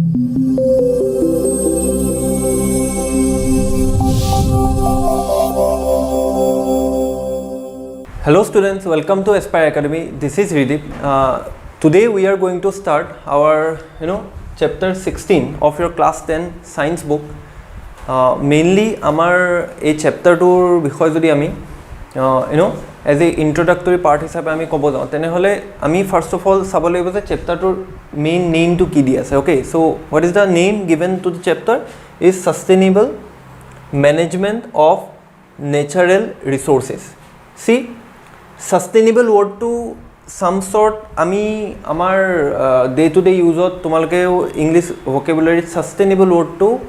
Hello students, welcome to Aspire Academy. This is Ridip. Today we are going to start our chapter 16 of your class 10 science book. Mainly amar ei chapter tur bishoy jodi ami as a introductory part hisabe ami kobo jao tene hole ami first of all sabo laibo je chapter tur main name to ki di ase. Okay, so what is the name given to the chapter is sustainable management of natural resources. See, sustainable word to some sort ami amar day to day use ot tomaloke English vocabulary sustainable word to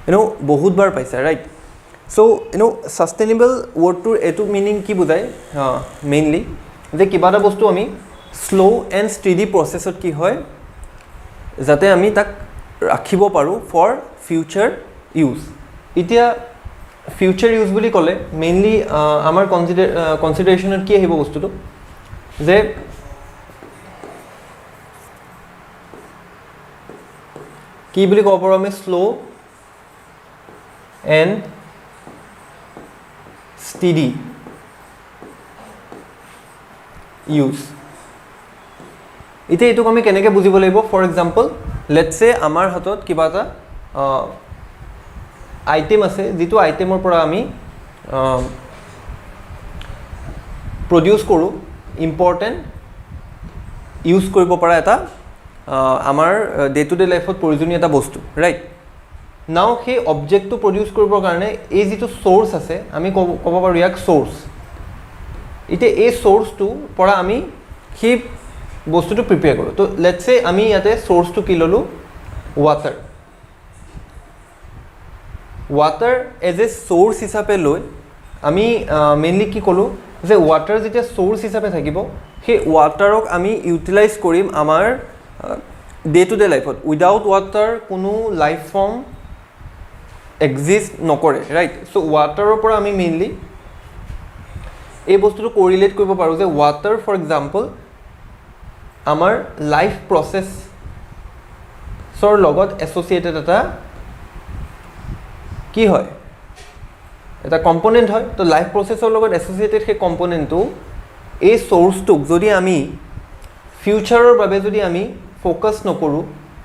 bahut bar paisa, right? So sustainable word to etu meaning ki budai mainly je kiba ta bostu ami slow and steady process ot ki hoy jate ami tak rakhibo paru for future use. Itia future use বুলি কলে mainly আমাৰ কনসিডাৰেশনত কি আহিব বস্তুটো যে কি বুলি কব পাৰো আমি স্লো এন্ড স্টেডি ইউজ. এতিয়া এটো আমি কেনেকৈ বুজিব লাগিব? ফৰ এক্সাম্পল লেটস সে আমাৰ হাতত কিবা এটা আইটেম আছে যেটো আইটেমৰ পৰা আমি প্ৰডিউস কৰো ইম্পৰ্টেন্ট ইউজ কৰিব পৰা এটা আমাৰ ডে টু ডে লাইফত প্ৰয়োজনীয় এটা বস্তু, ৰাইট? নাও সেই অবজেক্টটো প্ৰডিউস কৰিবৰ কাৰণে এই যেটো সোৰ্স আছে আমি ক'ব পাৰো ইয়াক সোৰ্স. ইতে এই সোৰ্সটো পৰা আমি সেই বস্তুটো প্ৰিপেয়াৰ কৰো. তো লেটস সে আমি ইয়াতে সোর্সটো কি ললো water. Water as a source হিসাবে লৈ আমি মেইনলি কি কলো যে ওয়াটার যেতিয়া সোর্স হিসাবে থাকিব সেই ওয়াটারক আমি ইউটিলাইজ কৰিম আমাৰ ডে টু ডে লাইফত. উইদাউট ওয়াটাৰ কোনো লাইফ ফৰ্ম এক্সিস্ট নকৰে, ৰাইট? সো ওয়াটাৰৰ পৰা আমি মেইনলি এই বস্তুটো কোৰিলেট কৰিব পাৰো যে ওয়াটাৰ ফৰ এক্সাম্পল আমাৰ লাইফ প্ৰসেছৰ লগত এছ'চিয়েটেড এটা কি হয় এটা কম্পোনেন্ট হয়. তো লাইফ প্ৰসেছৰ লগত এছ'চিয়েটেড সেই কম্পোনেন্টটো এই সোৰ্সটোক যদি আমি ফিউচাৰৰ বাবে যদি আমি ফোকাস নকৰো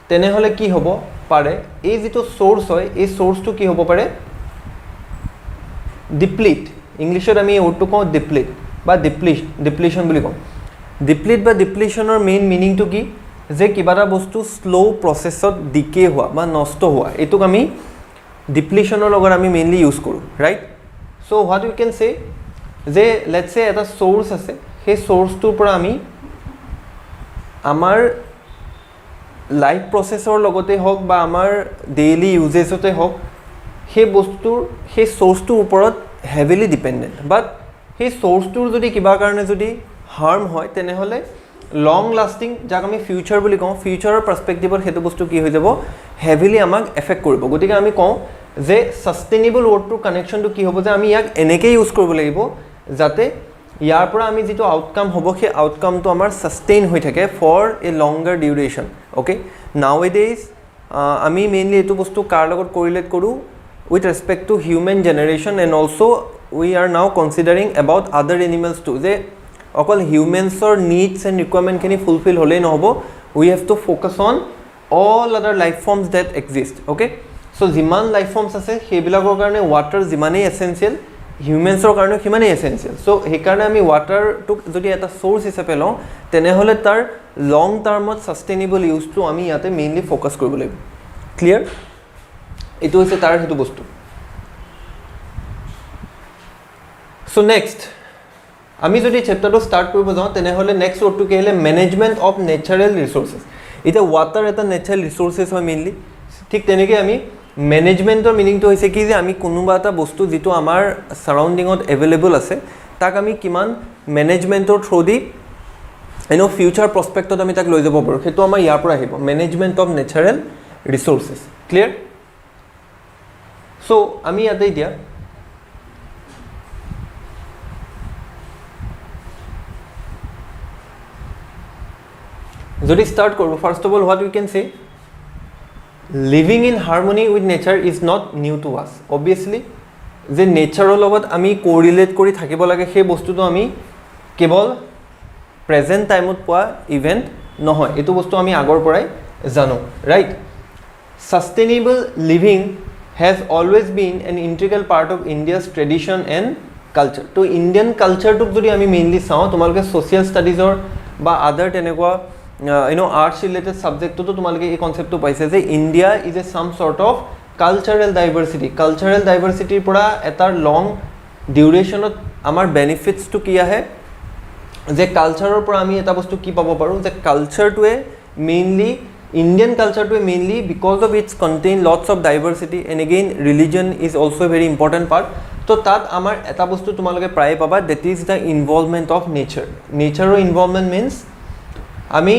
তেনেহলে কি হ'ব পাৰে এই যেটো সোৰ্স হয় এই সোৰ্সটো কি হ'ব পাৰে ডিপ্লিট. ইংলিশত আমি ওটো কওঁ ডিপ্লিট বা ডিপ্লিশন বুলি কওঁ. ডিপ্লিট বা ডিপ্লিশনৰ মেইন মিনিংটো কি যে কিবা এটা বস্তু স্লো প্ৰসেছত ডিকে হোৱা বা নষ্ট হোৱা এটোক আমি ডিপ্লিশনৰ লগত আমি মেইনলি ইউজ কৰো, right? So what you can say যে লেটস সে এটা সোৰ্স আছে সেই সোৰ্সটোৰ পৰা আমি আমাৰ লাইফ প্ৰসেছৰ লগতে হওক বা আমাৰ ডেইলি ইউজেজতে হওক সেই বস্তুৰ সেই সোৰ্সটোৰ ওপৰত হেভিলি ডিপেন্ডেন্ট. বাট সেই সোৰ্সটোৰ যদি কিবা কাৰণে যদি হাৰ্ম হয় তেনেহলে লং লাস্টিং যাক আমি ফিউচাৰ বুলি কওঁ ফিউচাৰৰ পাৰ্সপেক্টিভত সেইটো বস্তু কি হৈ যাব হেভিলি আমাক এফেক্ট কৰিব. গতিকে আমি কওঁ যে সাস্টেইনেবল ওয়াৰ্ডটোৰ কানেকশনটো কি হ'ব যে আমি ইয়াক এনেকৈ ইউজ কৰিব লাগিব যাতে ইয়াৰ পৰা আমি যেটো আউটকাম হ'ব সেই আউটকামটো আমাৰ সাস্টেইন হৈ থাকে for a longer duration. Okay, নাও এ ডেইজ আমি মেইনলি এইটো বস্তু কাৰ লগত কোৰিলেট কৰো with respect to human generation and also we are now considering about other animals too. যে অকল হিউম্যানছৰ নিডছ এণ্ড ৰিকুৱাৰমেণ্টখিনি ফুলফিল হ'লেই নহ'ব, we have to focus on all other life forms that exist. Okay, so যিমান লাইফ ফৰ্মছ আছে সেইবিলাকৰ কাৰণে ৱাটাৰ যিমানেই এসেনচিয়েল হিউম্যানছৰ কাৰণে সিমানেই এসেনচিয়েল. সো সেইকাৰণে আমি ৱাটাৰটোক যদি এটা সোৰ্স হিচাপে লওঁ তেনেহলে তাৰ লং টাৰ্মত সাস্টেইনেবল ইউজটো আমি ইয়াতে মেইনলি ফোকাস কৰিব লাগিব. ক্লিয়াৰ? এইটো হৈছে তাৰ হেতু বস্তু. সো নেক্সট আমি যদি চ্যাপ্টাৰটো স্টাৰ্ট কৰিব যাওঁ তেনেহলে নেক্সট ওয়ার্ডটো কি হলে ম্যানেজমেন্ট অফ ন্যাচারাল রিসোর্সেস. এটা ওয়াটার এটা ন্যাচারাল রিসোর্সেস হয় মেইনলি. ঠিক তেনেকৈ আমি মেনেজমেন্টৰ মিনিংটো হৈছে কি যে আমি কোনোবা এটা বস্তু যেটো আমাৰ সাৰাউন্ডিঙত এভেইলেবল আছে তাক আমি কিমান মেনেজমেন্টৰ থ্ৰু দি ফিউচাৰ প্ৰসপেক্টত আমি তাক লৈ যাব পাৰো সেইটো আমাৰ ইয়াৰ পৰা আহিব management of natural resources. Clear? So আমি ইয়াতে দিয়া যদি স্টাৰ্ট কৰব first of all what we can say living in harmony with nature is not new to us obviously যে নেচাৰৰ লগত আমি কোৰিলেট কৰি থাকিব লাগে সেই বস্তুটো আমি কেৱল প্ৰেজেণ্ট টাইমত পোৱা ইভেণ্ট নহয় এইটো বস্তু আমি আগৰ পৰাই জানো right sustainable living has always been an integral part of India's tradition and culture. তো ইণ্ডিয়ান কালচাৰটোক যদি আমি মেইনলি চাওঁ তোমালোকে ছ'চিয়েল ষ্টাডিজৰ বা আদাৰ তেনেকুৱা আৰ্টছ ৰিলেটেড ছাবজেক্টতো তোমালোকে এই কনচেপ্টটো পাইছে যে India is a some sort of cultural ডাইভাৰ্চিটিৰ পৰা এটা লং ডিউৰেশ্যনত আমাৰ বেনিফিটছটো কি আহে যে কালচাৰৰ পৰা আমি এটা বস্তু কি পাব পাৰোঁ যে কালচাৰটোৱে mainly Indian culture to mainly because of its contain lots of diversity and again religion is also a very important part so tat amar eta bostu tumaloke praye paba that is the involvement of nature involvement means ami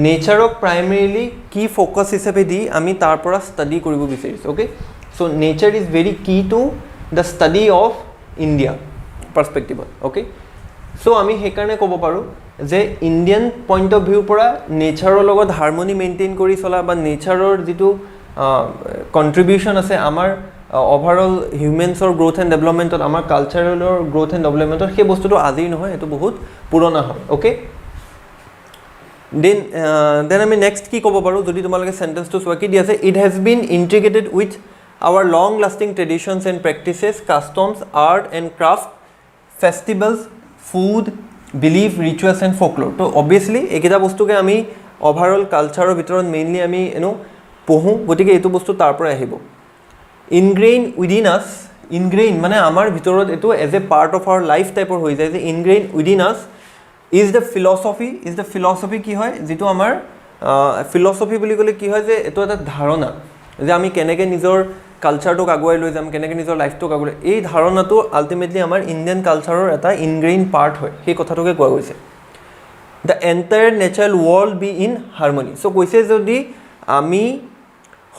nature ok primarily key focus hisabe di ami tar pora study koribo bicharis okay so nature is very key to the study of India perspective okay so ami hekarne kobo paru যে Indian point of ভিউৰ পৰা নেচাৰৰ লগত harmony maintain কৰি চলা বা নেচাৰৰ যিটো contribution আছে আমাৰ overall হিউমেনছৰ growth and ডেভেলপমেণ্টত আমাৰ কালচাৰেলৰ গ্ৰ'থ এণ্ড ডেভেলপমেণ্টত সেই বস্তুটো আজিৰ নহয় সেইটো বহুত পুৰণা হয় অ'কে দেন আমি নেক্সট কি ক'ব পাৰোঁ যদি তোমালোকে চেণ্টেন্সটো চোৱা কি দি আছে it has been integrated with our long lasting traditions and practices customs art and craft festivals food believe rituals and folklore তো অবভিয়াছলি এইকেইটা বস্তুকে আমি অভাৰঅল কালচাৰৰ ভিতৰত মেইনলি আমি পঢ়োঁ গতিকে এইটো বস্তু তাৰ পৰাই আহিব ইনগ্ৰেইন উইদিন আছ ইনগ্ৰেইন মানে আমাৰ ভিতৰত এইটো as a part of our life টাইপৰ হৈ যায় যে ingrain within us is the philosophy কি হয় যিটো আমাৰ ফিলচফি বুলি ক'লে কি হয় যে এইটো এটা ধাৰণা যে আমি কেনেকৈ নিজৰ কালচাৰটোক আগুৱাই লৈ যাম কেনেকৈ নিজৰ লাইফটোক আগুৱাই এই ধাৰণাটো আল্টিমেটলি আমাৰ ইণ্ডিয়ান কালচাৰৰ এটা ইনগ্ৰেইন পাৰ্ট হয় সেই কথাটোকে কোৱা গৈছে the entire natural world be in harmony so' কৈছে যদি আমি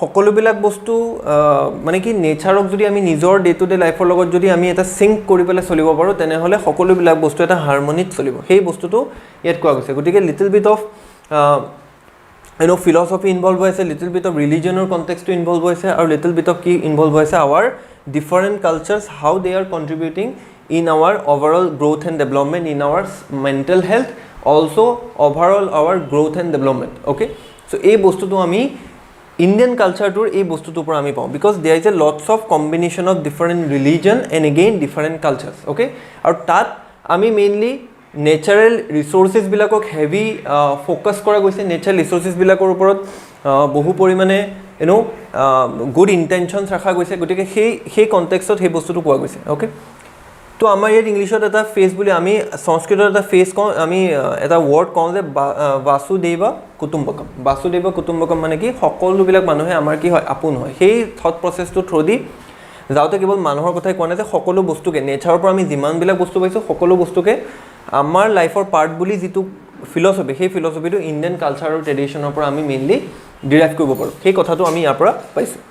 সকলোবিলাক বস্তু মানে কি নেচাৰক যদি আমি নিজৰ ডে টু ডে লাইফৰ লগত যদি আমি এটা চিংক কৰি পেলাই চলিব পাৰোঁ তেনেহ'লে সকলোবিলাক বস্তু এটা হাৰমনিত চলিব সেই বস্তুটো ইয়াত কোৱা গৈছে গতিকে little bit of philosophy involved hoise little bit of religionor context to involve hoise or little bit of key involved hoise our different cultures how they are contributing in our overall growth and development in our mental health also overall our growth and development okay so ei bostu to ami Indian culture tour ei bostu to pora ami pao because there is a lots of combination of different religion and again different cultures okay or tat ami mainly natural resources বিলাকক heavy focus কৰা গৈছে natural resources বিলাকৰ ওপৰত বহু পৰিমাণে good ইণ্টেনশ্যনছ ৰখা গৈছে গতিকে সেই কণ্টেক্সটত সেই বস্তুটো কোৱা গৈছে অ'কে তো আমাৰ ইয়াত ইংলিছত এটা ফেজ বুলি আমি সংস্কৃতত এটা ফেজ কওঁ আমি এটা ৱৰ্ড কওঁ যে বাসুদেৱ কুটুম্বকম মানে কি সকলোবিলাক মানুহে আমাৰ কি হয় আপোন হয় সেই থট প্ৰচেছটো থ্ৰু দি যাওঁতে কেৱল মানুহৰ কথাই কোৱা নাই যে সকলো বস্তুকে নেচাৰৰ পৰা আমি যিমানবিলাক বস্তু পাইছোঁ সকলো বস্তুকে আমাৰ লাইফৰ পাৰ্ট বুলি যিটো ফিলচফি সেই ফিলচফিটো ইণ্ডিয়ান কালচাৰৰ ট্ৰেডিশ্যনৰ পৰা আমি মেইনলি ডিৰাইভ কৰিব পাৰোঁ সেই কথাটো আমি ইয়াৰ পৰা পাইছোঁ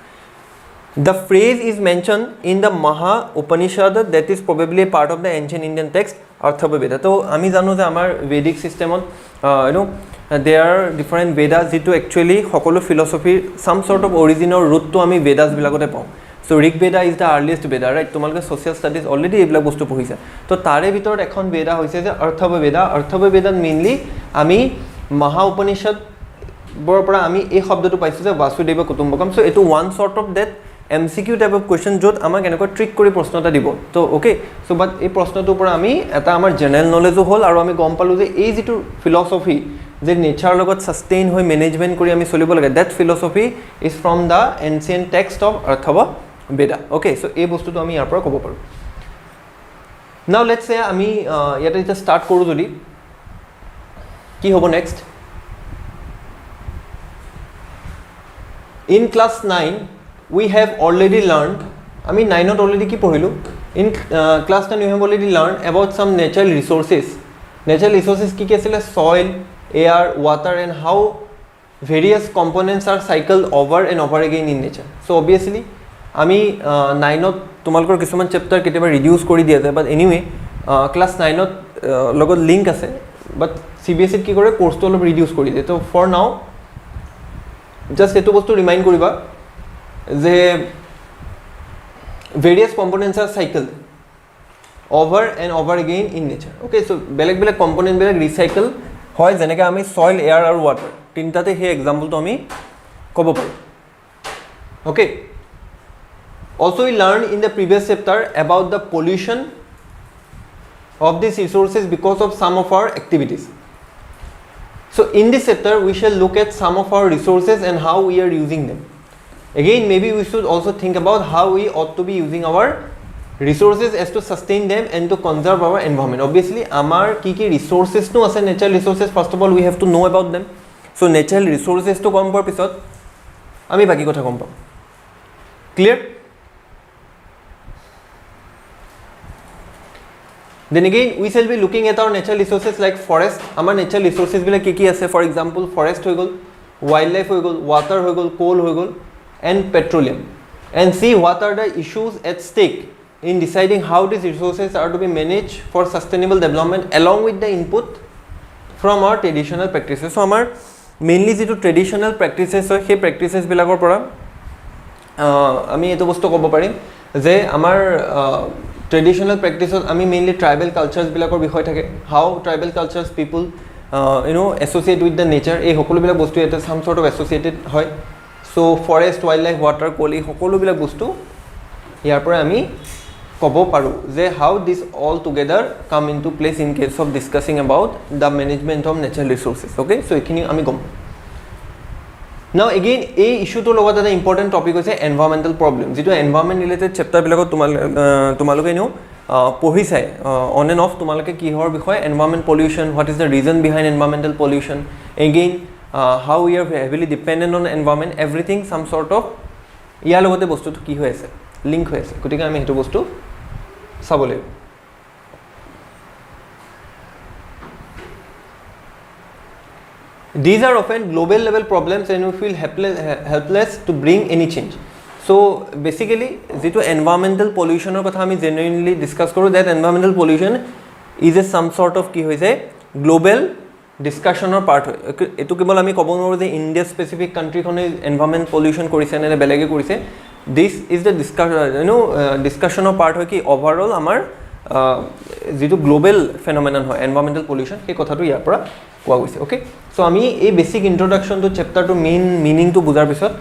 the phrase is mention in the Maha Upanishad that is probably a part of the ancient Indian text Atharvaveda তো আমি জানো যে আমাৰ বেদিক ছিষ্টেমত দে আৰ ডিফাৰেণ্ট বেদাছ যিটো একচুৱেলি সকলো ফিলচফিৰ ছাম চৰ্ট অফ অৰিজিনৰ ৰুটটো আমি বেদাছবিলাকতে পাওঁ So Rig Veda is the earliest Veda, right? তোমালোকে social studies already এইবিলাক বস্তু পঢ়িছা তো তাৰে ভিতৰত এখন বেদা হৈছে যে অৰ্থবেদাত মেইনলি আমি মহা উপনিষদ বৰ পৰা আমি এই শব্দটো পাইছোঁ যে বাসুদেৱ কুটুম্বকম চ' এইটো one sort of that MCQ type of question য'ত আমাক এনেকুৱা ট্ৰিক কৰি প্ৰশ্ন এটা দিব তো অ'কে চ' বাট এই প্ৰশ্নটোৰ পৰা আমি এটা আমাৰ জেনেৰেল নলেজো হ'ল আৰু আমি গম পালোঁ যে এই যিটো ফিলচফি যে নেচাৰৰ লগত ছাষ্টেইন হৈ মেনেজমেণ্ট কৰি আমি চলিব লাগে that philosophy is from the ancient text of Atharvaveda okay so' এই বস্তুটো আমি ইয়াৰ পৰা ক'ব পাৰোঁ নাও লেটছ চে আমি ইয়াতে এতিয়া ষ্টাৰ্ট কৰোঁ যদি কি হ'ব next in class 9 we have already learned আমি 9ত already কি পঢ়িলোঁ in class 10 we have already learned about some natural resources কি কি আছিলে soil air water and how various components are cycled over and over again in nature so obviously আমি 9ত তোমালোকৰ কিছুমান chapter কেতিয়াবা ৰিডিউচ কৰি দিয়া যায় বাট এনিৱে ক্লাছ 9ত লগত লিংক আছে বাট CBSE কি কৰে কোৰ্সটো অলপ ৰিডিউচ কৰি দিয়ে তো ফৰ নাও জাষ্ট এইটো বস্তু ৰিমাইণ্ড কৰিবা যে various components R cycle over and over again in nature. Okay, so বেলেগ বেলেগ কম্পনেণ্ট বেলেগ ৰিচাইকেল হয়, যেনেকৈ আমি সইল, এয়াৰ আৰু ৱাটাৰ তিনিটাতে সেই এক্সাম্পলটো আমি ক'ব পাৰোঁ. Okay, also we learned in the previous chapter about the pollution of these resources because of some of our activities. So in this chapter we shall look at some of our resources and how we are using them. Again, maybe we should also think about how we ought to be using our resources as to sustain them and to conserve our environment. Obviously amar ki resources no ase, natural resources, first of all we have to know about them. So natural resources to kom par pisot ami baki kotha kom pam. Clear? Then again we shall be looking at our natural resources like forest. Amar natural resources bila ki ase, for example forest hoy gol, wildlife hoy gol, water hoy gol, coal hoy gol and petroleum, and see what are the issues at stake in deciding how these resources are to be managed for sustainable development along with the input from our traditional practices. So amar mainly jitu traditional practices hoy he practices bilakor pora ami eto bostu kobo parim je amar traditional practices ami mainly tribal cultures bilakor bikhoy thake, how tribal cultures people associate with the nature, ei hokolo bilak bostu eta some sort of associated hoy. So forest, wildlife, water, coal ei hokolo bilak bostu ইয়াৰ পৰা আমি ক'ব পাৰোঁ যে how this all together come into place in case of discussing about the management of natural resources. Okay, so এইখিনি আমি গম. Now again এই ইস্যুটোৰ লগত এটা ইম্পৰ্টেণ্ট টপিক হৈছে এনভাইৰমেণ্টেল প্ৰব্লেম, যিটো এনভাইৰমেণ্ট ৰিলেটেড চেপ্টাৰবিলাকত তোমালোকে এনেও পঢ়ি চাই অন এণ্ড অফ তোমালোকে কিহৰ বিষয়ে environment pollution, what is the reason behind environmental pollution, again how we are heavily dependent on environment, everything some sort of ইয়াৰ লগতে বস্তুটো কি হৈ আছে, লিংক হৈ আছে, গতিকে আমি সেইটো বস্তু চাব লাগিব. These are often global level problems and we feel helpless to bring any change. So basically যিটো environmental pollution কথা আমি genuinely discuss কৰোঁ, that environmental pollution is a some sort of কি হৈছে global discussion part হয়. এইটো কেৱল আমি ক'ব নোৱাৰোঁ যে ইণ্ডিয়া স্পেচিফিক কাণ্ট্ৰিখনে এনভাইৰনমেণ্ট পলিউশ্যন কৰিছে নে বেলেগে কৰিছে. This is the discussion part হয় কি overall আমাৰ যিটো গ্লোবেল ফেনমেনন হয় এনভাইৰনমেণ্টেল পলিউশ্যন, সেই কথাটো ইয়াৰ পৰা কোৱা গৈছে. অ'কে, চ' আমি এই বেছিক ইণ্ট্ৰডাকশ্যনটো চেপ্টাৰটো মেইন মিনিংটো বুজাৰ পিছত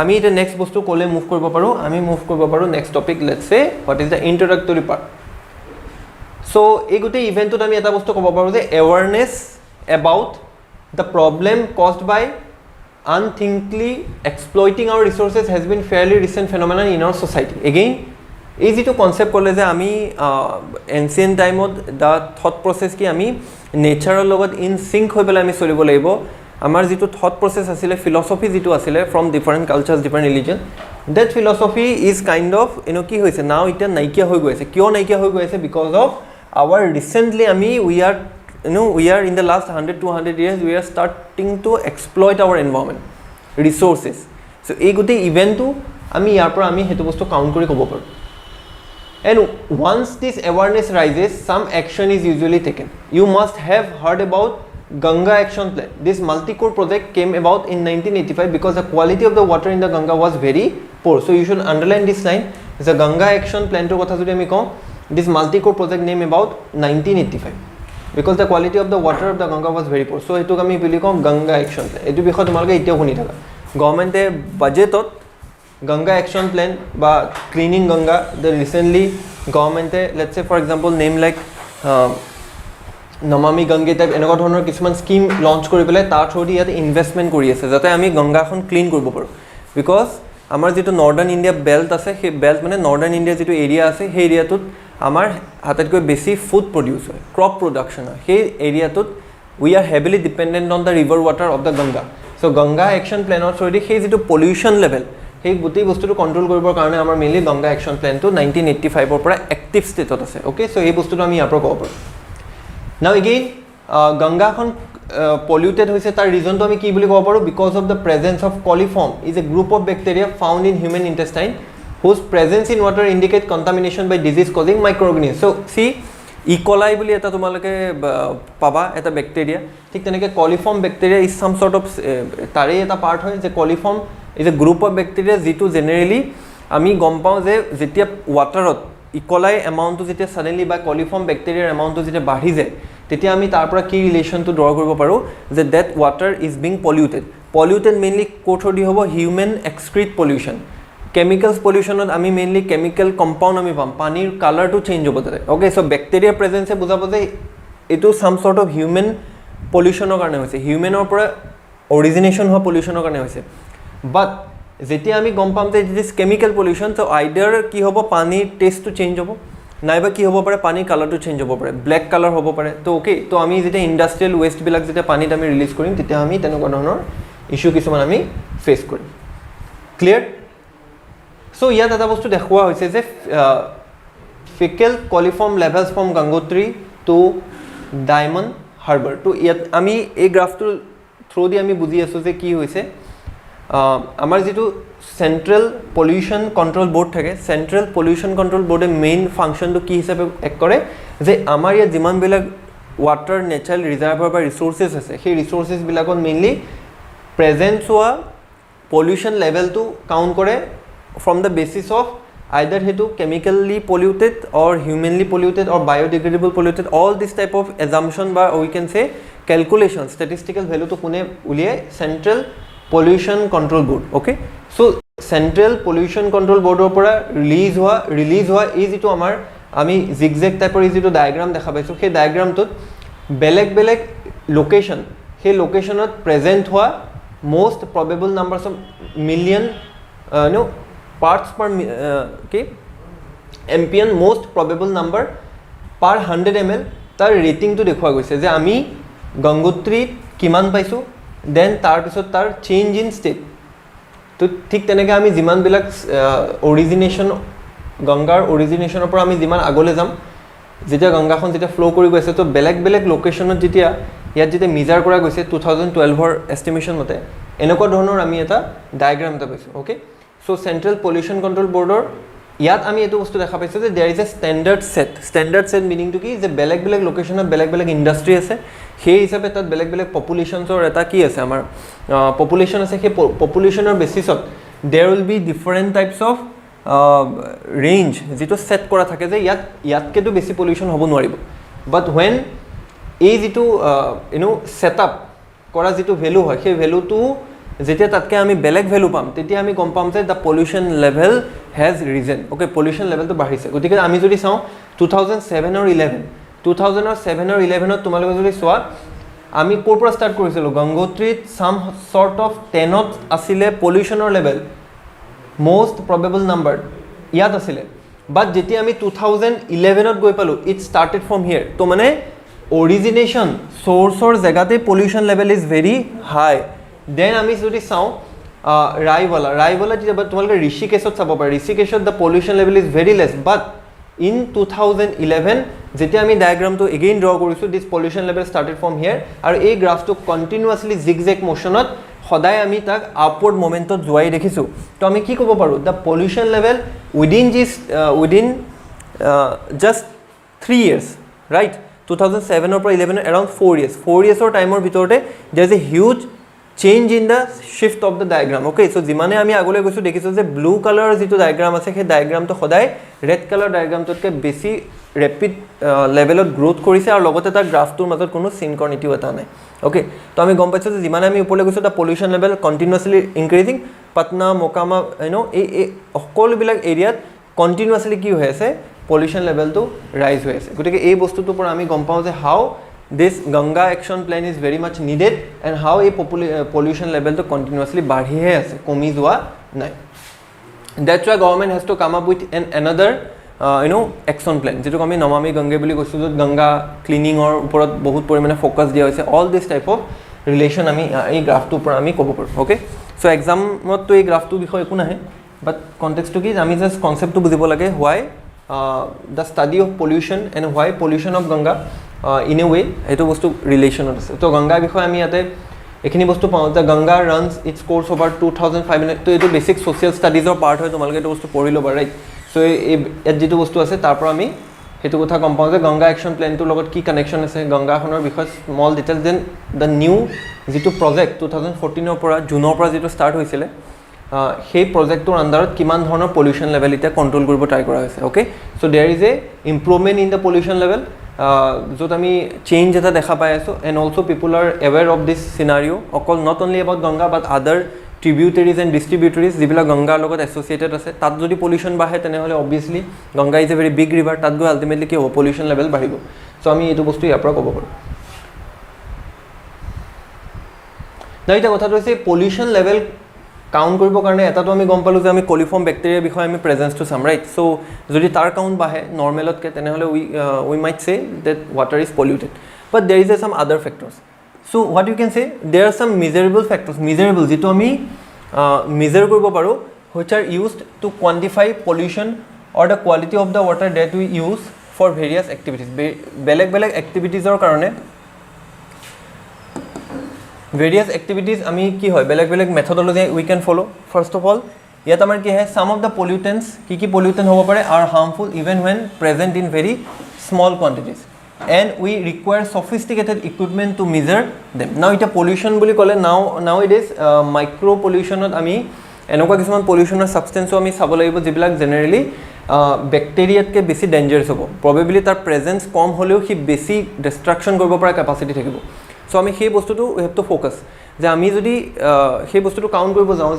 আমি এতিয়া নেক্সট বস্তু ক'লে মুভ কৰিব পাৰোঁ. আমি মুভ কৰিব পাৰোঁ next topic, let's say what is the introductory part. So' এই গোটেই ইভেণ্টটোত আমি এটা বস্তু ক'ব পাৰোঁ যে awareness about the problem caused by unthinkingly exploiting our resources has been fairly recent phenomenon in our society. Again, এই যিটো কনচেপ্ট ক'লে যে আমি এনচিয়েণ্ট টাইমত দ্য থট প্ৰচেছ কি আমি নেচাৰৰ লগত ইন চিংক হৈ পেলাই আমি চলিব লাগিব. আমাৰ যিটো থট প্ৰচেছ আছিলে, ফিলচফি যিটো আছিলে from different cultures, different religion, that philosophy is kind of কি হৈছে নাও এতিয়া নাইকিয়া হৈ গৈ আছে. কিয় নাইকিয়া হৈ গৈ আছে? বিকজ অফ আৱাৰ ৰিচেণ্টলি আমি we are in the last 100-200 years we are starting to exploit our environment resources. So ei gote event tu ami yar por ami hetu bostu count kori kobo paru. And once this awareness rises, some action is usually taken. You must have heard about Ganga Action Plan. This multi-core project came about in 1985 because the quality of the water in the Ganga was very poor. So you should underline this line. The Ganga Action Plan to kotha jodi ami ko, this multi-core project name about 1985. Because the quality of the water of the Ganga was very poor. So etuk ami bili kom Ganga Action Plan. Etu bikhoy tomaloke etio huni thaka. Government e budgetot Ganga Action Plan ba cleaning Ganga, the recently government e let's say for example name like Namami Gange type enoko dhonor kisuman scheme launch kori pelai tar through yate investment kori ase jate ami Ganga khon clean koribo paru. Because amar jitu northern India belt ase, he belt mane northern India jitu area ase, he area tut আমাৰ হাততকৈ বেছি food produce হয়, crop production হয়. সেই এৰিয়াটোত we are heavily dependent on the river water of the Ganga. So' Ganga action প্লেনৰ through the সেই যিটো পলিউশ্যন লেভেল, সেই গোটেই বস্তুটো কণ্ট্ৰল কৰিবৰ কাৰণে আমাৰ মেইনলি গংগা একশ্যন প্লেনটো 1985ৰ পৰা এক্টিভ ষ্টেটত আছে. অ'কে, চ' এই বস্তুটো আমি ইয়াৰ পৰা ক'ব পাৰোঁ. নাও এগেইন গংগাখন পলিউটেড হৈছে, তাৰ ৰিজনটো আমি কি বুলি ক'ব পাৰোঁ? Because of the presence of coliform is a group of bacteria found in human intestine whose presence in water indicate contamination by disease causing microorganisms. So see, ইকলাই বুলি এটা তোমালোকে পাবা এটা বেক্টেৰিয়া ঠিক তেনেকৈ coliform bacteria is some sort of তাৰে এটা part হয় যে coliform is a group of bacteria যিটো জেনেৰেলি আমি গম পাওঁ যে যেতিয়া ৱাটাৰত ইকলাই এমাউণ্টটো যেতিয়া সাডেনলি বা কলিফৰ্ম বেক্টেৰিয়াৰ এমাউণ্টটো যেতিয়া বাঢ়ি যায় তেতিয়া আমি তাৰ পৰা কি ৰিলেশ্যনটো ড্ৰ কৰিব পাৰোঁ যে that water is being polluted mainly ক'ৰ থ্ৰু দি হ'ব হিউমেন এক্সক্ৰিট পলিউশ্যন কেমিকেলছ পলিউশ্যনত আমি মেইনলি কেমিকেল কম্পাউণ্ড আমি পাম পানীৰ কালাৰটো চেঞ্জ হ'ব তাতে অ'কে চ' বেক্টেৰিয়া প্ৰেজেঞ্চে বুজাব যে এইটো চাম চৰ্ট অফ হিউমেন পলিউশ্যনৰ কাৰণে হৈছে হিউমেনৰ পৰা অৰিজিনেশ্যন হোৱা পলিউশ্যনৰ কাৰণে হৈছে বাট যেতিয়া আমি গম পাম যে ইট ইজ কেমিকেল পলিউশ্যন চ' আইডাৰ কি হ'ব পানীৰ টেষ্টটো চেঞ্জ হ'ব নাইবা কি হ'ব পাৰে পানীৰ কালাৰটো চেঞ্জ হ'ব পাৰে ব্লেক কালাৰ হ'ব পাৰে তো অ'কে তো আমি যেতিয়া ইণ্ডাষ্ট্ৰিয়েল ৱেষ্টবিলাক যেতিয়া পানীত আমি ৰিলিজ কৰিম তেতিয়া আমি তেনেকুৱা ধৰণৰ ইছ্যু কিছুমান আমি ফেচ কৰিম ক্লিয়াৰ চ' ইয়াত এটা বস্তু দেখুওৱা হৈছে যে faecal coliform levels from Gangotri to Diamond Harbour তো ইয়াত আমি এই গ্ৰাফটোৰ থ্ৰু দি আমি বুজি আছোঁ যে কি হৈছে আমাৰ যিটো চেণ্ট্ৰেল পলিউশ্যন কণ্ট্ৰল বৰ্ড থাকে চেণ্ট্ৰেল পলিউশ্যন কণ্ট্ৰল বৰ্ডে মেইন ফাংচনটো কি হিচাপে এক কৰে যে আমাৰ ইয়াত যিমানবিলাক ৱাটাৰ নেচাৰেল ৰিজাৰ্ভাৰ বা ৰিচোৰ্চেছ আছে সেই ৰিচোৰ্চেছবিলাকত মেইনলি প্ৰেজেঞ্চ হোৱা পলিউশ্যন লেভেলটো কাউণ্ট কৰে from the basis of either সেইটো chemically polluted or humanly polluted or biodegradable polluted all this type of assumption বা we can say calculation statistical ভেলুটো কোনে উলিয়াই central pollution control board okay so' central pollution control বৰ্ডৰ পৰা release হোৱা এই যিটো আমাৰ আমি জিগজেগ টাইপৰ এই যিটো ডায়েগ্ৰাম দেখা পাইছোঁ সেই ডায়েগ্ৰামটোত বেলেগ বেলেগ লোকেশ্যন সেই লোকেশ্যনত প্ৰেজেণ্ট হোৱা most probable numbers of million parts per MPN most probable number per 100 ml তাৰ ৰেটিংটো দেখুৱা গৈছে যে আমি গংগোত্ৰীত কিমান পাইছোঁ দেন তাৰপিছত তাৰ চেঞ্জ ইন ষ্টেট তো ঠিক তেনেকৈ আমি যিমানবিলাক অৰিজিনেশ্যন গংগাৰ অৰিজিনেশ্যনৰ পৰা আমি যিমান আগলৈ যাম যেতিয়া গংগাখন যেতিয়া ফ্ল' কৰি গৈছে তো বেলেগ বেলেগ লোকেশ্যনত যেতিয়া ইয়াত যেতিয়া মিজাৰ কৰা গৈছে 2012ৰ এষ্টিমেশ্যন মতে এনেকুৱা ধৰণৰ আমি এটা ডায়েগ্ৰাম এটা পাইছোঁ okay so' central pollution control বৰ্ডৰ ইয়াত আমি এইটো বস্তু দেখা পাইছোঁ যে there is a standard set মিনিংটো কি যে বেলেগ বেলেগ লোকেশ্যনত বেলেগ বেলেগ ইণ্ডাষ্ট্ৰী আছে সেই হিচাপে তাত বেলেগ বেলেগ পপুলেশ্যনছৰ এটা কি আছে আমাৰ পপুলেশ্যন আছে সেই পপুলেশ্যনৰ বেচিছত there will be different types of range যিটো ছেট কৰা থাকে যে ইয়াতকেতো বেছি পলিউশ্যন হ'ব নোৱাৰিব বাট ৱেন এই যিটো ছেটআপ কৰা যিটো ভেলু হয় সেই ভেলুটো যেতিয়া তাতকৈ আমি বেলেগ ভেলু পাম তেতিয়া আমি গম পাম যে the pollution level has reason okay pollution লেভেলটো বাঢ়িছে গতিকে আমি যদি চাওঁ 2007ৰ 11ত তোমালোকে যদি চোৱা আমি ক'ৰ পৰা ষ্টাৰ্ট কৰিছিলোঁ গংগোত্ৰীত চাম চৰ্ট অফ 10ত আছিলে পলিউশ্যনৰ লেভেল most probable number ইয়াত আছিলে বাট যেতিয়া আমি 2011ত গৈ পালোঁ ইট ষ্টাৰ্টেড ফ্ৰম হিয়াৰ তো মানে অৰিজিনেশ্যন চ'ৰ্চৰ জেগাতে pollution level is very high then আমি যদি চাওঁ ৰায়ৱালা যেতিয়া তোমালোকে ঋষিকেশত চাব পাৰে ঋষিকেশত the pollution level is very less but in 2011 যেতিয়া আমি ডায়েগ্ৰামটো এগেইন ড্ৰ কৰিছোঁ this pollution level started from here আৰু এই গ্ৰাফটো কণ্টিনিউৱাছলি জিগজেগ মোশ্যনত সদায় আমি তাক আপৱাৰ্ড মমেণ্টত যোৱাই দেখিছোঁ তো আমি কি ক'ব পাৰোঁ the pollution level within just 3 years right 2007ৰ পৰা 11 এৰাউণ্ড 4 yearsৰ টাইমৰ ভিতৰতে there is a huge change in the shift of the diagram okay so' যিমানে আমি আগলৈ গৈছোঁ দেখিছোঁ যে ব্লু কালাৰৰ যিটো ডায়েগ্ৰাম আছে সেই ডায়েগ্ৰামটো সদায় ৰেড কালাৰ ডায়েগ্ৰামটোতকৈ বেছি ৰেপিড লেভেলত গ্ৰ'থ কৰিছে আৰু লগতে তাৰ গ্ৰাফটোৰ মাজত কোনো চিনকৰ্নিটিও এটা নাই অ'কে তো আমি গম পাইছোঁ যে যিমানে আমি ওপৰলৈ গৈছোঁ the pollution level continuously increasing Patna Mokama এই সকলোবিলাক এৰিয়াত কণ্টিনিউৱাছলি কি হৈ আছে পলিউশ্যন লেভেলটো ৰাইজ হৈ আছে গতিকে এই বস্তুটোৰ পৰা আমি গম পাওঁ যে how this Ganga action plan is very much needed and how এই পলিউশ্যন লেভেলটো কণ্টিনিউৱাছলি বাঢ়িহে আছে কমি যোৱা নাই that's why government has to come up with another action plan যিটোক আমি নমামি গংগে বুলি কৈছোঁ য'ত গংগা ক্লিনিঙৰ ওপৰত বহুত পৰিমাণে ফ'কাছ দিয়া হৈছে all this type of relation আমি এই গ্ৰাফটোৰ পৰা আমি ক'ব পাৰোঁ অ'কে চ' এক্সামততো এই গ্ৰাফটোৰ বিষয়ে একো নাহে বাট কণ্টেক্সটো কি আমি জাষ্ট কনচেপ্টটো বুজিব লাগে why the study of pollution and why pollution of Ganga in a way সেইটো বস্তু ৰিলেশ্যনত আছে তো গংগাৰ বিষয়ে আমি ইয়াতে এইখিনি বস্তু পাওঁ যে Ganga runs its course over 2500 তো এইটো বেছিক ছ'চিয়েল ষ্টাডিজৰ পাৰ্ট হয় তোমালোকে এইটো বস্তু পঢ়ি ল'বা ৰাইট চ' এই ইয়াত যিটো বস্তু আছে তাৰ পৰা আমি সেইটো কথা গম পাওঁ যে গংগা একশ্যন প্লেনটোৰ লগত কি কানেকশ্যন আছে গংগাখনৰ বিষয়ে small details then the new যিটো প্ৰজেক্ট 2014 পৰা জুনৰ পৰা যিটো ষ্টাৰ্ট হৈছিলে সেই প্ৰজেক্টটোৰ আণ্ডাৰত কিমান ধৰণৰ পলিউশ্যন লেভেল এতিয়া কণ্ট্ৰল কৰিব ট্ৰাই কৰা হৈছে okay so' there is a improvement in the pollution level য'ত আমি চেঞ্জ এটা দেখা পাই আছোঁ and also' people are aware of this scenario' অকল not only about Ganga but other tributaries and ডিষ্ট্ৰিবিউটাৰিজ যিবিলাক গংগাৰ লগত এছ'চিয়েটেড আছে তাত যদি পলিউশ্যন বাঢ়ে তেনেহ'লে obviously Ganga is a very big river তাত গৈ আল্টিমেটলি কি হ'ব পলিউশ্যন লেভেল বাঢ়িব চ' আমি এইটো বস্তু ইয়াৰ পৰা ক'ব পাৰোঁ না এতিয়া কথাটো হৈছে পলিউশ্যন লেভেল কাউণ্ট কৰিবৰ কাৰণে এটাটো আমি গম পালোঁ যে আমি কলিফৰ্ম বেক্টেৰিয়াৰ বিষয়ে আমি প্ৰেজেঞ্চটো চাম ৰাইট চ' যদি তাৰ কাউণ্ট বাঢ়ে নৰ্মেলতকৈ তেনেহ'লে উই মাইট চে ডেট ৱাটাৰ ইজ পলিউটেড বাট দেৰ ইজ এ চাম আদাৰ factors so' what you can চে দেৰ আৰ চাম মিজাৰেবল ফেক্টৰ্ছ মিজাৰেবল যিটো আমি মেজাৰ কৰিব পাৰোঁ which are used to quantify pollution or the quality of the water that we use for various activities বেলেগ বেলেগ এক্টিভিটিজৰ কাৰণে ভেৰিয়াছ এক্টিভিটিজ আমি কি হয় বেলেগ বেলেগ methodology we can follow' first of all ইয়াত আমাৰ কি হয় চাম অফ দ্য পলিউটেণ্টছ কি পলিউটেণ্ট হ'ব পাৰে are harmful even when present in very small quantities and we require sophisticated equipment to measure them now এতিয়া পলিউশ্যন বুলি ক'লে নাও ইট ইজ মাইক্ৰ' পলিউশ্যনত আমি এনেকুৱা কিছুমান পলিউশ্যনৰ ছাবষ্টেঞ্চো আমি চাব লাগিব যিবিলাক জেনেৰেলি বেক্টেৰিয়াতকৈ বেছি ডেঞ্জাৰাছ হ'ব প্ৰবেবলি তাৰ প্ৰেজেঞ্চ কম হ'লেও সি বেছি ডিষ্ট্ৰাকশ্যন কৰিব পৰা কেপাচিটি থাকিব চ' আমি সেই বস্তুটো উই হেভ টু ফ'কাছ যে আমি যদি সেই বস্তুটো কাউণ্ট কৰিব যাওঁ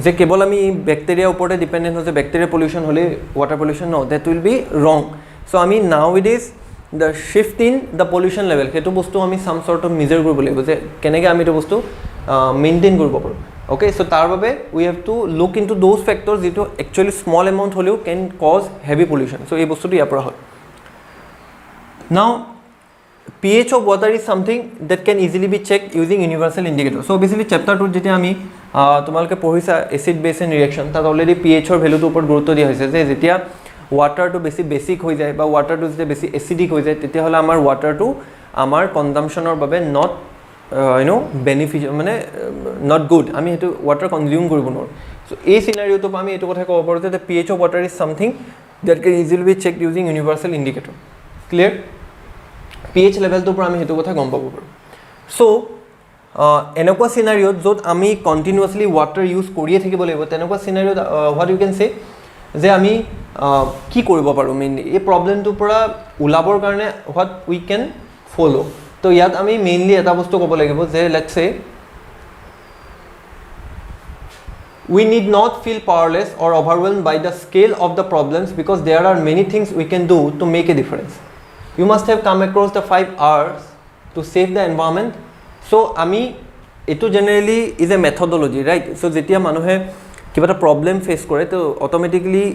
যে কেৱল আমি বেক্টেৰিয়াৰ ওপৰতে ডিপেণ্ডেণ্ট হৈছে বেক্টেৰিয়া পলিউশ্যন হ'লে ৱাটাৰ পলিউশ্যন ন that will be wrong so' আমি now it is the shift in the pollution level সেইটো বস্তু আমি চাম চৰ্ট অফ মেজাৰ কৰিব লাগিব যে কেনেকৈ আমি এইটো বস্তু মেইনটেইন কৰিব পাৰোঁ অ'কে চ' তাৰ বাবে we have to look in to those factor যিটো একচুৱেলি স্মল এমাউণ্ট হ'লেও can cause heavy pollution so' এই বস্তুটো ইয়াৰ পৰা হয় নাও pH of water is something that can easily be checked using universal indicator. So basically chapter 2 যেতিয়া আমি তোমালোকে পঢ়িছা এচিড বেছ এণ্ড ৰিয়েকশ্যন তাত অলৰেডি pHৰ ভেলুটোৰ ওপৰত গুৰুত্ব দিয়া হৈছে যে যেতিয়া ৱাটাৰটো বেছি বেছিক হৈ যায় বা ৱাটাৰটো যেতিয়া বেছি এচিডিক হৈ যায় তেতিয়াহ'লে আমাৰ ৱাটাৰটো আমাৰ কনজাম্পশ্যনৰ বাবে নট বেনিফিচিয়েল মানে নট গুড আমি সেইটো ৱাটাৰ কনজিউম কৰিব নোৱাৰোঁ চ' এই চিনাৰিঅ'টোৰ পৰা আমি এইটো কথা ক'ব পাৰোঁ যে pH of water is something that can easily be checked using universal indicator. Clear? pH লেভেলটোৰ পৰা আমি সেইটো কথা গম পাব পাৰোঁ চ' এনেকুৱা চিনাৰিঅ'ত য'ত আমি কণ্টিনিউৱাছলি ৱাটাৰ ইউজ কৰিয়ে থাকিব লাগিব তেনেকুৱা চিনাৰিঅ'ত হোৱাট ইউ কেন চে যে আমি কি কৰিব পাৰোঁ মেইনলি এই প্ৰব্লেমটোৰ পৰা ওলাবৰ কাৰণে হোৱাট উই কেন ফ'ল' তো ইয়াত আমি মেইনলি এটা বস্তু ক'ব লাগিব যে লেটছ চে we need not feel powerless or overwhelmed by the scale of the problems because there are many things we can do to make a difference. You must have come across the 5 R's to save the environment. So, it generally is a methodology, right? So, যেতিয়া মানুহে কিবা এটা problem face কৰে তো automatically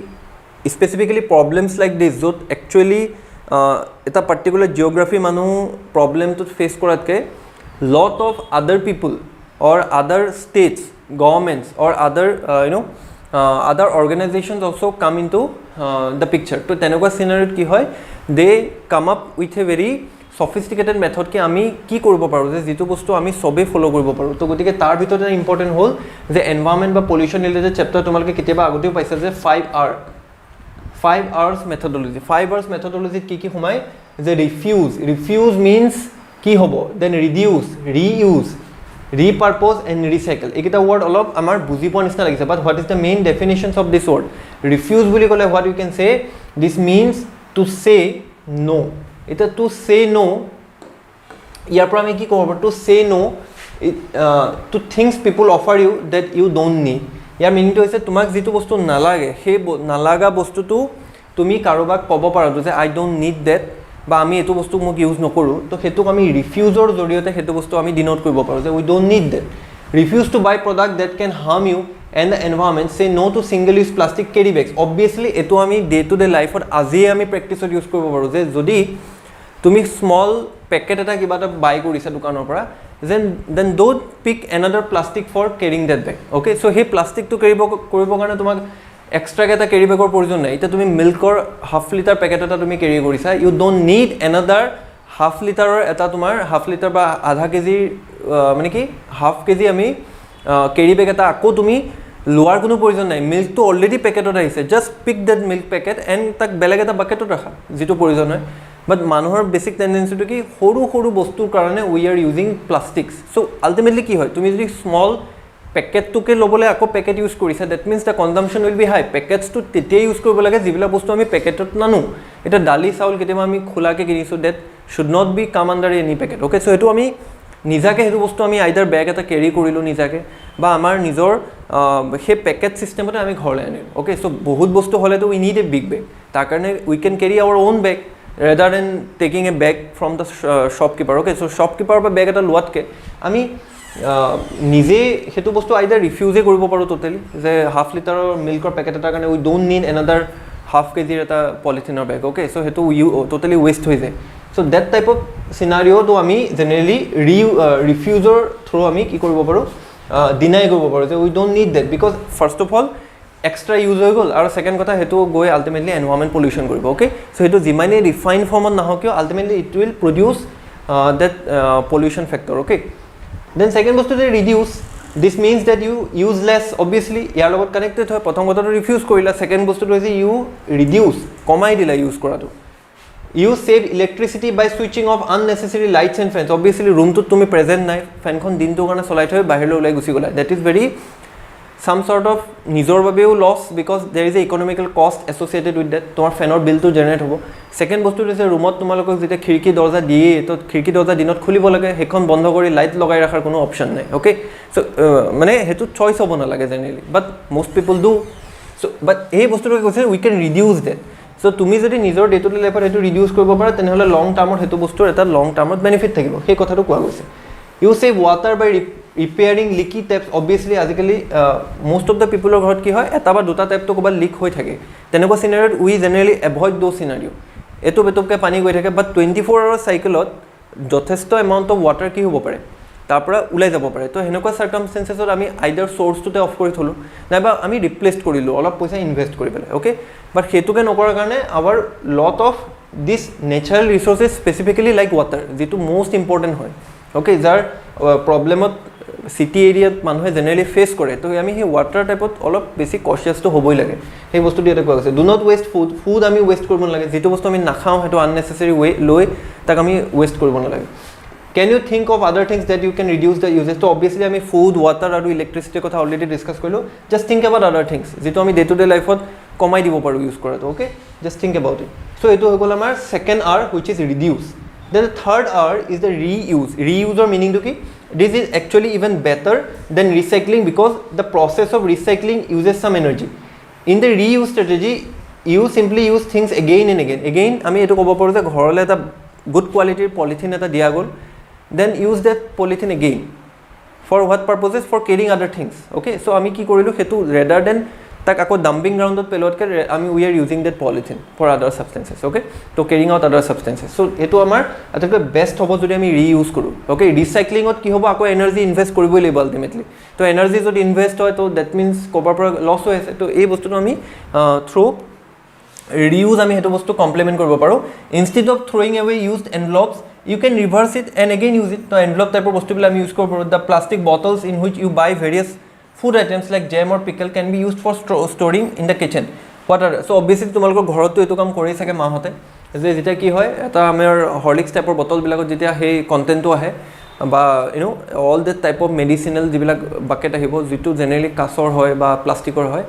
specifically problems like this য'ত actually এটা particular geography মানুহ problemটো face কৰাতকৈ lot of other people or other states, governments or other other organizations also come into the picture. তো তেনেকুৱা scenario কি হয় they come up with a very sophisticated method কি আমি কি কৰিব পাৰোঁ যে যিটো বস্তু আমি সবেই ফ'ল' কৰিব পাৰোঁ তো গতিকে তাৰ ভিতৰত এটা ইম্পৰ্টেণ্ট হ'ল যে এনভাইৰনমেণ্ট বা পলিউশ্যন ৰিলেটেড চেপ্টাৰ তোমালোকে কেতিয়াবা আগতেও পাইছা যে 5 R's মেথডলজি 5 R's মেথডলজিত কি সোমায় যে ৰিফিউজ মিনছ কি হ'ব then reduce reuse repurpose and recycle এইকেইটা ৱৰ্ড অলপ আমাৰ বুজি পোৱা নিচিনা লাগিছে but what is the main definitions of this word refuse বুলি ক'লে হোৱাট ইউ কেন চে দিছ মিনছ টু চে নো এতিয়া টু চে নো ইয়াৰ পৰা আমি কি ক'ব পাৰোঁ to say no to things people offer you that you don't need ইয়াৰ মিনিংটো হৈছে তোমাক যিটো বস্তু নালাগে সেই নালাগা বস্তুটো তুমি কাৰোবাক ক'ব পাৰা যে আই ডোণ্ট নিড ডেট বা আমি এইটো বস্তু মোক ইউজ নকৰোঁ তো সেইটোক আমি ৰিফিউজৰ জৰিয়তে সেইটো বস্তু আমি ডিনোট কৰিব পাৰোঁ যে we don't need that refuse to buy product that can harm you and the environment say no' to single use plastic carry bags obviously এইটো আমি ডে টু ডে লাইফত আজিয়ে আমি প্ৰেক্টিছত ইউজ কৰিব পাৰোঁ যে যদি তুমি স্মল পেকেট এটা কিবা এটা বাই কৰিছা দোকানৰ পৰা then don't pick another plastic for carrying that bag okay so' সেই প্লাষ্টিকটো কৰিবৰ কাৰণে তোমাক এক্সট্ৰাকৈ এটা কেৰি বেগৰ প্ৰয়োজন নাই এতিয়া তুমি মিল্কৰ হাফ লিটাৰ পেকেট এটা তুমি কেৰি কৰিছা you don't need another half লিটাৰৰ এটা তোমাৰ হাফ লিটাৰ বা আধা কেজিৰ মানে কি হাফ কেজি আমি কেৰি বেগ এটা আকৌ তুমি লোৱাৰ কোনো প্ৰয়োজন নাই মিল্কটো অলৰেডি পেকেটত আহিছে just pick that milk packet and তাক বেলেগ এটা বাকেটত ৰাখা যিটো প্ৰয়োজন হয় বাট মানুহৰ বেছিক টেণ্ডেঞ্চিটো কি সৰু সৰু বস্তুৰ কাৰণে we are using plastics so' ultimately কি হয় তুমি যদি স্মল পেকেটটোকে ল'বলৈ আকৌ পেকেট ইউজ কৰিছা that means the consumption will be high পেকেটছটো তেতিয়াই ইউজ কৰিব লাগে যিবিলাক বস্তু আমি পেকেটত নানো এতিয়া দালি চাউল কেতিয়াবা আমি খোলাকৈ কিনিছোঁ ডেট শুড নট বি কাম under any packet okay so' সেইটো আমি নিজাকৈ সেইটো বস্তু আমি আইদাৰ বেগ এটা কেৰি কৰিলোঁ নিজাকৈ বা আমাৰ নিজৰ সেই পেকেট ছিষ্টেমতে আমি ঘৰলৈ আনিলোঁ অ'কে চ' বহুত বস্তু হ'লেতো উই নিড এ বিগ বেগ তাৰ কাৰণে we can carry our own bag rather than taking a bag from the shopkeeper okay so' শ্বপকিপাৰৰ পৰা বেগ এটা লোৱাতকৈ আমি নিজে সেইটো বস্তু আইদাৰ ৰিফিউজে কৰিব পাৰোঁ ট'টেলি যে হাফ লিটাৰৰ মিল্কৰ পেকেট এটাৰ কাৰণে উই ডোণ্ট নিড এনাডাৰ হাফ কেজিৰ এটা পলিথিনৰ বেগ অ'কে চ' সেইটো ট'টেলি ৱেষ্ট হৈ যায় চ' ডেট টাইপ অফ চিনাৰিঅ'টো আমি জেনেৰেলি ৰিফিউজৰ থ্ৰু আমি কি কৰিব পাৰোঁ ডিনাই কৰিব পাৰোঁ যে we don't need that because first of all extra use হৈ গ'ল আৰু ছেকেণ্ড কথা সেইটো গৈ আল্টিমেটলি এনভাইৰমেণ্ট পলিউশ্যন কৰিব অ'কে চ' সেইটো যিমানেই ৰিফাইন ফৰ্মত নাহক কিয় ultimately it will produce that pollution factor okay then second বস্তু যে reduce this means that you use less obviously ইয়াৰ লগত কানেক্টেড হয় প্ৰথম কথাটো ৰিফিউজ কৰিলা ছেকেণ্ড বস্তুটো হৈছে ইউ ৰিডিউচ কমাই দিলা ইউজ কৰাটো you save electricity by switching off unnecessary lights and fans obviously ৰুমটোত তুমি প্ৰেজেণ্ট নাই ফেনখন দিনটোৰ কাৰণে চলাই থৈ বাহিৰলৈ ওলাই গুচি গ'লা that is very some sort of নিজৰ বাবেও loss because there is a economical cost associated with that তোমাৰ ফেনৰ বিলটো জেনেৰেট হ'ব ছেকেণ্ড বস্তুটো হৈছে ৰুমত তোমালোকক যেতিয়া খিৰিকী দৰ্জা দিয়ে তো খিৰিকী দৰ্জা দিনত খুলিব লাগে সেইখন বন্ধ কৰি লাইট লগাই ৰখাৰ কোনো অপশ্যন নাই অ'কে চ' মানে সেইটো চইচ হ'ব নালাগে generally but most people do so' but এই বস্তুটো কৈছে উই কেন ৰিডিউচ ডেট চ' তুমি যদি নিজৰ ডে টু ডে লাইফত সেইটো ৰিডিউচ কৰিব পাৰা তেনেহ'লে লং টাৰ্মত সেইটো বস্তুৰ এটা লং টাৰ্মত বেনিফিট থাকিব সেই কথাটো কোৱা গৈছে ইউ ছেভ ৱাটাৰ বাই ৰিপেয়াৰিং লিকি টেপছ অবভিয়াছলি আজিকালি মষ্ট অফ দ্য পিপুলৰ ঘৰত কি হয় এটা বা দুটা টেপটো ক'ৰবাত লিক হৈ থাকে তেনেকুৱা চিনাৰিঅ'ত উই জেনেৰেলি এভইড দ'জ চিনাৰিঅ' এটুপ এটুপকৈ পানী গৈ থাকে বাট 24 আৱাৰ চাইকেলত যথেষ্ট এমাউণ্ট অফ ৱাটাৰ কি হ'ব পাৰে তাৰ পৰা ওলাই যাব পাৰে তো সেনেকুৱা চাৰ্কামষ্টেঞ্চেছত আমি আইদাৰ চ'ৰ্চটোতে অফ কৰি থ'লোঁ নাইবা আমি ৰিপ্লেচ কৰিলোঁ অলপ পইচা ইনভেষ্ট কৰি পেলাই অ'কে বাট সেইটোকে নকৰাৰ কাৰণে our lot of this natural resources specifically like water যিটো মষ্ট ইম্পৰ্টেণ্ট হয় অ'কে যাৰ প্ৰব্লেমত চিটি এৰিয়াত মানুহে জেনেৰেলি ফেচ কৰে তো আমি সেই ৱাটাৰ টাইপত অলপ বেছি কচিয়াছটো হ'বই লাগে সেই বস্তুটো ইয়াতে কোৱা গৈছে ডু নট ৱেষ্ট ফুড আমি ৱেষ্ট কৰিব নালাগে যিটো বস্তু আমি নাখাওঁ সেইটো আননেচেচেৰী লৈ তাক আমি ৱেষ্ট কৰিব নালাগে can you think of other things that you can reduce the usages তো অবভিয়াছলি আমি ফুড ৱাটাৰ আৰু ইলেক্ট্ৰিচিটিৰ কথা অলৰেডি ডিছকাছ কৰিলোঁ just think about other things যিটো আমি ডে টু ডে লাইফত কমাই দিব পাৰোঁ ইউজ কৰাটো okay just think about it so' এইটো হৈ গ'ল আমাৰ second R which is reduce then the third R is the ৰিইউজৰ মিনিংটো কি this is actually even better than recycling because the process of recycling uses some energy in the reuse strategy you simply use things again and again আমি এটো ক'ব পাৰোঁ যে ঘৰলৈ এটা good quality polythene এটা দিয়া গ'ল then use that polythene again for what purposes for carrying other things okay so আমি কি কৰিলোঁ সেইটো rather than তাক আকৌ ডাম্পিং গ্ৰাউণ্ডত পেলোৱাতকৈ আমি we are using that polythene for other substances okay তো কেৰিং আউট আদাৰ ছাবষ্টেঞ্চেছ চ' এইটো আমাৰ আটাইতকৈ বেষ্ট হ'ব যদি আমি ৰিইউজ কৰোঁ অ'কে ৰিচাইক্লিঙত কি হ'ব আকৌ এনাৰ্জি ইনভেষ্ট কৰিবই লাগিব আল্টিমেটলি তো এনাৰ্জি যদি ইনভেষ্ট হয় তো ডেট মিনছ ক'ৰবাৰ পৰা লছ হৈ আছে তো এই বস্তুটো আমি থ্ৰু ৰিইউজ আমি সেইটো বস্তু কমপ্লিমেণ্ট কৰিব পাৰোঁ instead of throwing away used envelopes you can reverse it and again use it তো এনভলপ টাইপৰ বস্তুবিলাক আমি ইউজ কৰিব পাৰোঁ the plastic bottles in which you buy various food items like jam or pickle can be used for storing in the kitchen what are so obviously তোমালোকৰ ঘৰতো এইটো কাম কৰি থাকে মাহঁতে যে যেতিয়া কি হয় এটা আমাৰ হৰলিক্স টাইপৰ বটলবিলাকত যেতিয়া সেই কণ্টেণ্টটো আহে বা all the type of medicinal যিবিলাক বাকেট আহিব যিটো জেনেৰেলি কাছৰ হয় বা প্লাষ্টিকৰ হয়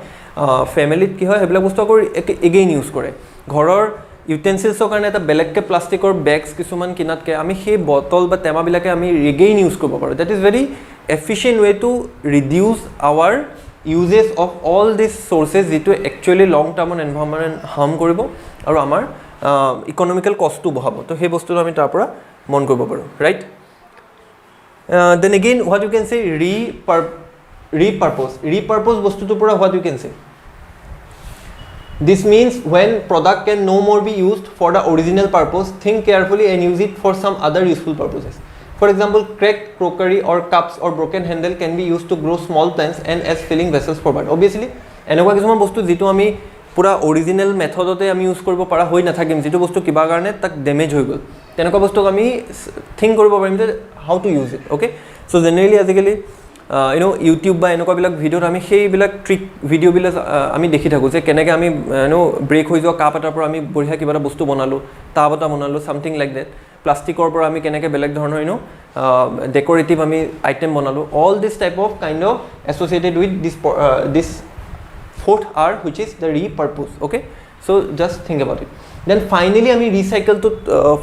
ফেমিলিত কি হয় সেইবিলাক বস্তু আকৌ এগেইন ইউজ কৰে ঘৰৰ ইউটেনচিলছৰ কাৰণে এটা বেলেগকৈ প্লাষ্টিকৰ বেগছ কিছুমান কিনাতকৈ আমি সেই বটল বা টেমাবিলাকে আমি এগেইন ইউজ কৰিব পাৰোঁ that is very efficient way to reduce our uses of all these sources যিটো একচুৱেলি লং টাৰ্মত এনভাইৰনমেণ্ট হাৰ্ম কৰিব আৰু আমাৰ ইকনমিকেল কষ্টটো বঢ়াব তো সেই বস্তুটো আমি তাৰ পৰা মন কৰিব পাৰোঁ right then again what you can say repurpose বস্তুটোৰ পৰা হোৱাট ইউ কেন চে this means when product can no more be used for the original purpose think carefully and use it for some other useful purposes for example cracked crockery or cups or broken handle can be used to grow small plants and as filling vessels for bird obviously এনেকুৱা কিছুমান বস্তু যিটো আমি পুৰা original মেথডতে আমি use কৰিব পৰা হৈ নাথাকিম যিটো বস্তু কিবা কাৰণে তাক ডেমেজ হৈ গ'ল তেনেকুৱা বস্তুক আমি থিংক কৰিব পাৰিম যে how to use it okay so' generally আজিকালি ইউটিউব বা এনেকুৱাবিলাক ভিডিঅ'ত আমি সেইবিলাক ট্ৰিক ভিডিঅ'বিলাক আমি দেখি থাকোঁ যে কেনেকৈ আমি ব্ৰেক হৈ যোৱা কাপ এটাৰ পৰা আমি বঢ়িয়া কিবা এটা বস্তু বনালোঁ, টাব এটা বনালোঁ, ছামথিং লাইক ডেট। প্লাষ্টিকৰ পৰা আমি কেনেকৈ বেলেগ ধৰণৰ ডেক'ৰেটিভ আমি আইটেম বনালোঁ। All this type of kind of associated with this fourth R, which is the repurpose. Okay, so just think about it. Then finally আমি recycle to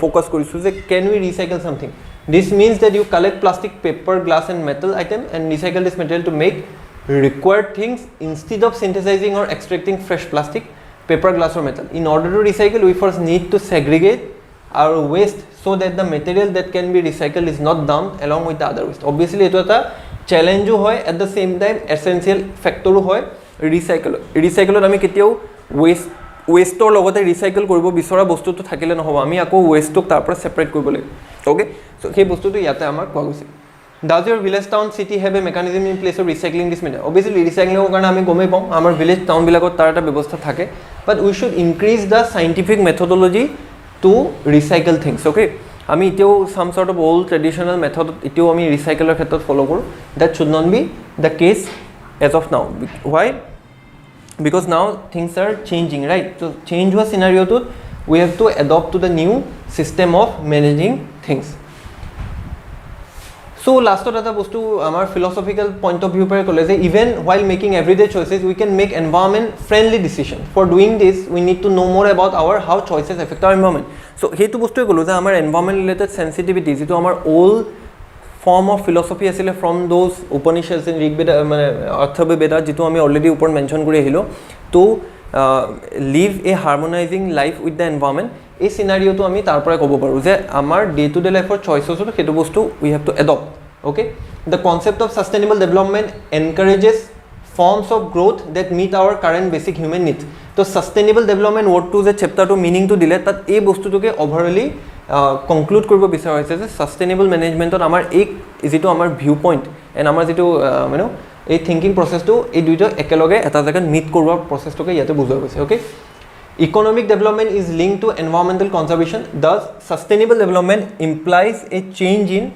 focus কৰিছোঁ যে can we recycle something. This means that you collect plastic, paper, glass and metal item and recycle this material to make required things instead of synthesizing or extracting fresh plastic, paper, glass or metal. In order to recycle, we first need to segregate our waste so that the material that can be recycled is not dumped along with the other waste. Obviously এইটো এটা চ্যালেঞ্জও হয়, at the same time essential factorও হয় ৰিচাইকেলত। আমি কেতিয়াও ৱেষ্টৰ লগতে recycle কৰিব বিচৰা বস্তুটো থাকিলে নহ'ব, আমি আকৌ ৱেষ্টটোক তাৰ পৰা ছেপাৰেট কৰিব লাগিব। অ'কে, চ' সেই বস্তুটো ইয়াতে আমাক কোৱা গৈছে। Does your village town city have a mechanism in place of recycling this matter. Obviously ৰিচাইক্লিঙৰ কাৰণে আমি গমেই পাওঁ আমাৰ ভিলেজ টাউনবিলাকত তাৰ এটা ব্যৱস্থা থাকে, but we should increase the scientific methodology to recycle things. Okay, আমি এতিয়াও চাম চৰ্ট অফ অল্ড ট্ৰেডিশ্যনেল মেথডত এতিয়াও আমি ৰিচাইকেলৰ ক্ষেত্ৰত ফ'ল' কৰোঁ। That should not be the case as of now. Why? Because now things are changing, right? So change was scenario to we have to adopt to the new system of managing things. So last of the bostu amar philosophical point of view pare kole je even while making everyday choices we can make environment friendly decision. For doing this we need to know more about our how choices affect our environment. So hetu bostu kolo je amar environment related sensitivity jitu amar old form of philosophy asile from those Upanishads in Rig Veda মানে অৰ্থবেদা যেটো আমি already ওপৰত mention কৰি আহিলোঁ to live a harmonising life with the environment. এই চিনাৰিঅ'টো আমি তাৰ পৰাই ক'ব পাৰোঁ যে আমাৰ ডে টু ডে লাইফৰ চইচেছটো সেইটো বস্তু we have to adopt. Okay, the concept of sustainable development encourages forms of growth that meet our current basic human needs. তো সাস্টেইনেবল ডেভেলপমেণ্ট ৱৰ্ডটো যে চেপ্টাৰটো মিনিংটো দিলে তাত এই বস্তুটোকে অভাৰঅলি কনক্লুড কৰিব বিচৰা হৈছে যে সাস্টেইনেবল মেনেজমেণ্টত আমাৰ এই যিটো আমাৰ ভিউ পইণ্ট এণ্ড আমাৰ যিটো মানে এই থিংকিং প্ৰচেছটো এই দুইটা একেলগে এটা জেগাত মিট কৰোৱাৰ প্ৰচেছটোকে ইয়াতে বুজোৱা গৈছে। Okay, economic development is link to environmental conservation. Thus sustainable development implies a change in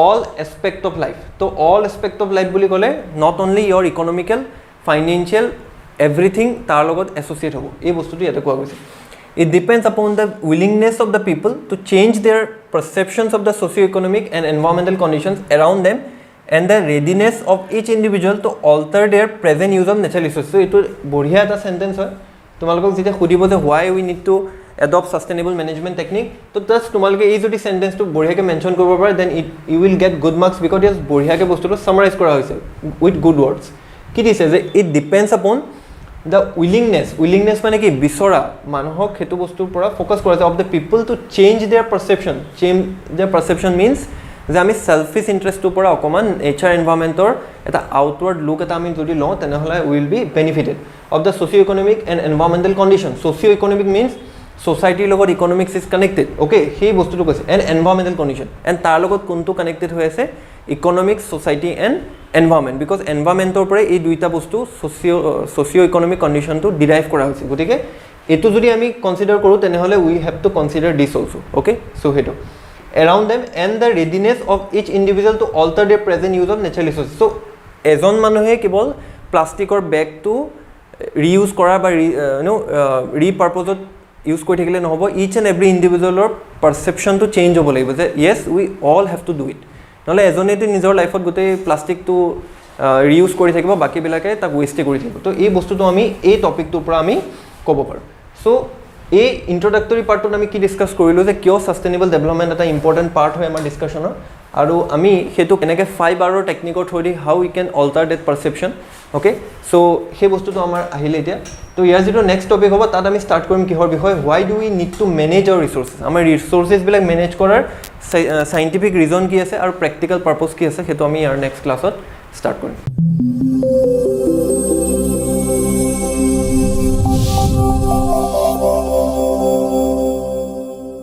all aspect of life. So all aspect of life বুলি ক'লে not only your economical, financial, everything তাৰ লগত associate হ'ব। এই বস্তুটো ইয়াতে কোৱা গৈছে। It depends upon the willingness of the people to change their perceptions of the socio-economic and environmental conditions around them and the readiness of each individual to alter their present use of natural resources. So এইটো বঢ়িয়া এটা sentence হয়। তোমালোকক যেতিয়া সুধিব যে why we need to adopt sustainable management technique, তো just তোমালোকে এই যদি সেন্টেন্সটো বঢ়িয়াকৈ মেনশ্যন কৰিব পাৰে then you will get good marks because ইয়াত বঢ়িয়াকৈ বস্তুটো ছামাৰাইজ কৰা হৈছে উইথ গুড ৱৰ্ডছ। কি দিছে যে ইট ডিপেণ্ডছ আপন দ্য উইলিংনেছ মানে কি বিচৰা মানুহক সেইটো বস্তুৰ পৰা ফ'কাছ কৰা যায় of the people to change their perception. Change their perception means যে আমি চেল্ফিছ ইণ্টাৰেষ্টটোৰ পৰা অকণমান নেচাৰ এনভাইৰনমেণ্টৰ এটা আউটৱাৰ্ড লুক এটা আমি যদি লওঁ তেনেহ'লে will be benefited of the socio' economic and environmental condition. Socio' economic means সোসাইটিৰ লগত ইকনমিক্স ইজ কানেক্টেড। অ'কে, সেই বস্তুটো কৈছে এণ্ড এনভাইৰনমেণ্টেল কণ্ডিশ্যন এণ্ড তাৰ লগত কোনটো কানেক্টেড হৈ আছে economics society and environment because এনভাইৰনমেণ্টৰ পৰাই এই দুইটা বস্তু ছ'চিঅ' ইকনমিক কণ্ডিশ্যনটো ডিৰাইভ কৰা হৈছে। গতিকে এইটো যদি আমি কনচিডাৰ কৰোঁ তেনেহ'লে we have to consider this also'. Okay, so' সেইটো around them and the readiness of each individual to alter their present use of natural resources. So' এজন মানুহে কেৱল প্লাষ্টিকৰ বেগটো ৰিইউজ কৰা বা ৰিপাৰ্পজত ইউজ কৰি থাকিলে নহ'ব, ইচ এণ্ড এভৰি ইণ্ডিভিজুৱেলৰ পাৰচেপশ্যনটো চেঞ্জ হ'ব লাগিব যে yes we all have to do it. নহ'লে এজনেতো নিজৰ লাইফত গোটেই প্লাষ্টিকটো ৰিইউজ কৰি থাকিব, বাকীবিলাকে তাক ৱেষ্টেই কৰি থাকিব। তো এই বস্তুটো আমি এই টপিকটোৰ পৰা আমি ক'ব পাৰোঁ। চ' এই ইণ্ট্ৰডাক্টৰী পাৰ্টটোত আমি কি ডিছকাছ কৰিলোঁ যে কিয় ছাষ্টেইনেবল ডেভেলপমেণ্ট এটা ইম্পৰ্টেণ্ট পাৰ্ট হয় আমাৰ ডিছকাশ্যনৰ, আৰু আমি সেইটো কেনেকৈ 5R টেকনিকৰ through the how we can alter that perception. Okay, so' সেই বস্তুটো আমাৰ আহিলে এতিয়া। তো ইয়াৰ যিটো নেক্সট টপিক হ'ব তাত আমি ষ্টাৰ্ট কৰিম কিহৰ বিষয়ে, why do we need to manage our resources. আমাৰ ৰিচোৰ্চেছবিলাক মেনেজ কৰাৰ চাইণ্টিফিক ৰিজন কি আছে আৰু প্ৰেক্টিকেল পাৰ্পজ কি আছে সেইটো আমি ইয়াৰ নেক্সট ক্লাছত ষ্টাৰ্ট কৰিম।